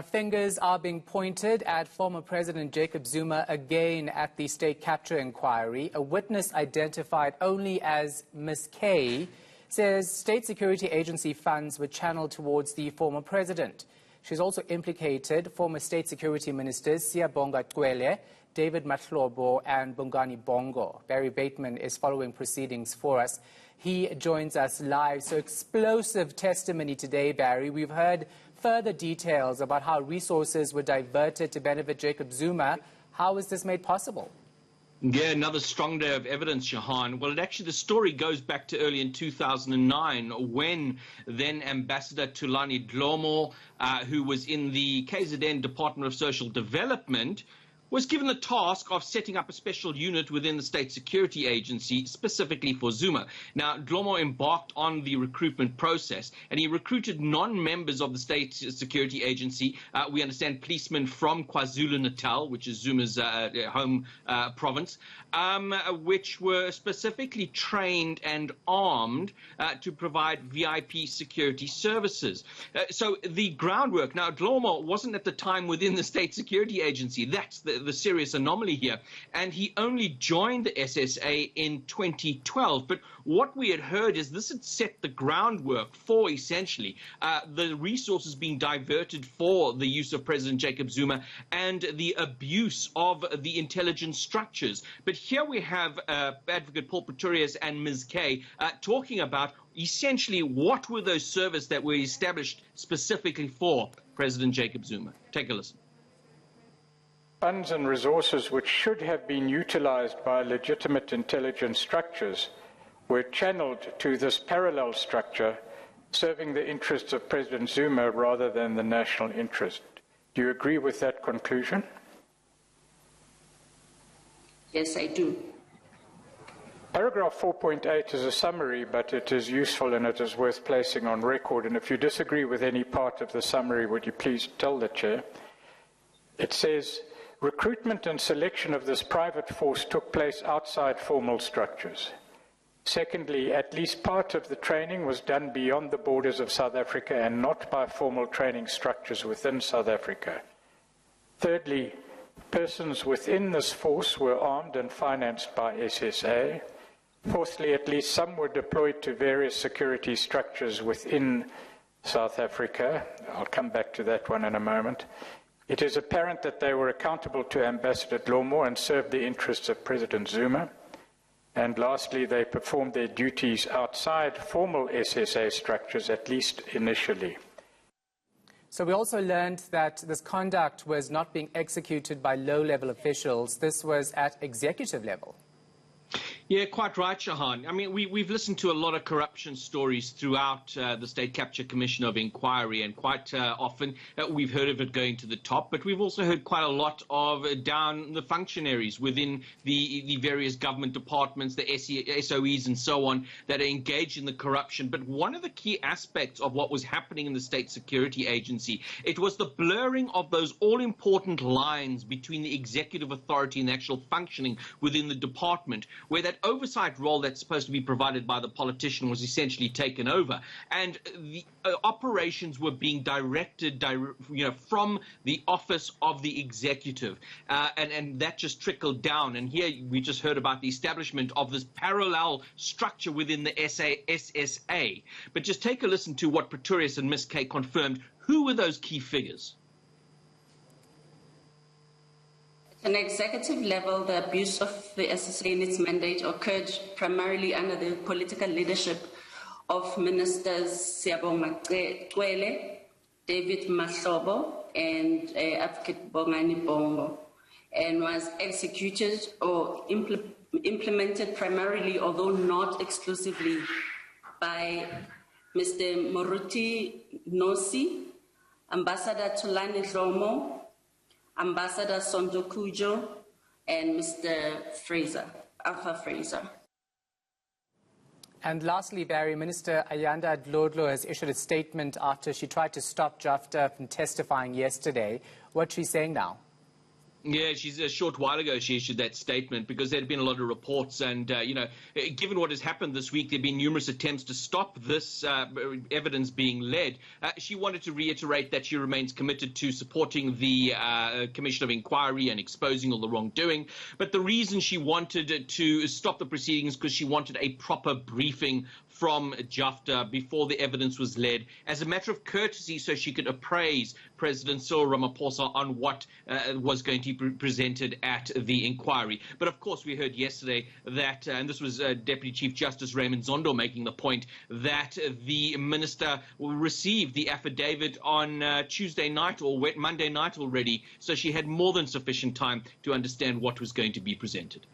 Fingers are being pointed at former President Jacob Zuma again at the state capture inquiry. A witness identified only as Ms. K says state security agency funds were channeled towards the former president. She's also implicated former state security ministers Siyabonga Cwele, David Mahlobo and Bongani Bongo. Barry Bateman is following proceedings for us. He joins us live. So explosive testimony today, Barry. We've heard further details about how resources were diverted to benefit Jacob Zuma. How is this made possible? Yeah, another strong day of evidence, Shahan. Well, the story goes back to early in 2009 when then Ambassador Dali Mpofu, who was in the KZN Department of Social Development, was given the task of setting up a special unit within the State Security Agency specifically for Zuma. Now, Dlomo embarked on the recruitment process, and he recruited non-members of the State Security Agency. We understand policemen from KwaZulu-Natal, which is Zuma's home province, which were specifically trained and armed to provide VIP security services. So the groundwork, now Dlomo wasn't at the time within the State Security Agency. That's the serious anomaly here. And he only joined the SSA in 2012. But what we had heard is this had set the groundwork for essentially the resources being diverted for the use of President Jacob Zuma and the abuse of the intelligence structures. But here we have Advocate Paul Pretorius and Ms. K talking about essentially what were those services that were established specifically for President Jacob Zuma. Take a listen. Funds and resources which should have been utilized by legitimate intelligence structures were channeled to this parallel structure serving the interests of President Zuma rather than the national interest. Do you agree with that conclusion? Yes, I do. Paragraph 4.8 is a summary, but it is useful and it is worth placing on record. And if you disagree with any part of the summary, would you please tell the Chair? It says, recruitment and selection of this private force took place outside formal structures. Secondly, at least part of the training was done beyond the borders of South Africa and not by formal training structures within South Africa. Thirdly, persons within this force were armed and financed by SSA. Fourthly, at least some were deployed to various security structures within South Africa. I'll come back to that one in a moment. It is apparent that they were accountable to Ambassador Dlomo and served the interests of President Zuma. And lastly, they performed their duties outside formal SSA structures, at least initially. So we also learned that this conduct was not being executed by low-level officials. This was at executive level. Yeah, quite right, Shahan. I mean, we've listened to a lot of corruption stories throughout the State Capture Commission of Inquiry, and quite often we've heard of it going to the top, but we've also heard quite a lot of down the functionaries within the various government departments, the SOEs and so on, that are engaged in the corruption. But one of the key aspects of what was happening in the State Security Agency, it was the blurring of those all-important lines between the executive authority and the actual functioning within the department, where that oversight role that's supposed to be provided by the politician was essentially taken over, and the operations were being directed from the office of the executive, and that just trickled down. And here we just heard about the establishment of this parallel structure within the SSA. But just take a listen to what Pretorius and Ms. K confirmed. Who were those key figures? At an executive level, the abuse of the SSA and its mandate occurred primarily under the political leadership of Ministers Siyabonga Cwele, David Mahlobo, and Advocate Bongani Bongo, and was executed or implemented primarily, although not exclusively, by Mr. Moruti Nosi, Ambassador Dali Mpofu, Ambassador Sondo Kujo, and Mr. Alpha Fraser. And lastly, Barry, Minister Ayanda Dlodlo has issued a statement after she tried to stop Jafta from testifying yesterday. What's she saying now? Yeah, she's a short while ago she issued that statement because there had been a lot of reports and, given what has happened this week, there have been numerous attempts to stop this evidence being led. She wanted to reiterate that she remains committed to supporting the Commission of Inquiry and exposing all the wrongdoing. But the reason she wanted to stop the proceedings because she wanted a proper briefing from JAFTA before the evidence was led as a matter of courtesy so she could appraise President Cyril Ramaphosa on what was going to be presented at the inquiry. But of course, we heard yesterday that, and this was Deputy Chief Justice Raymond Zondo making the point, that the minister received the affidavit on Tuesday night or Monday night already, so she had more than sufficient time to understand what was going to be presented.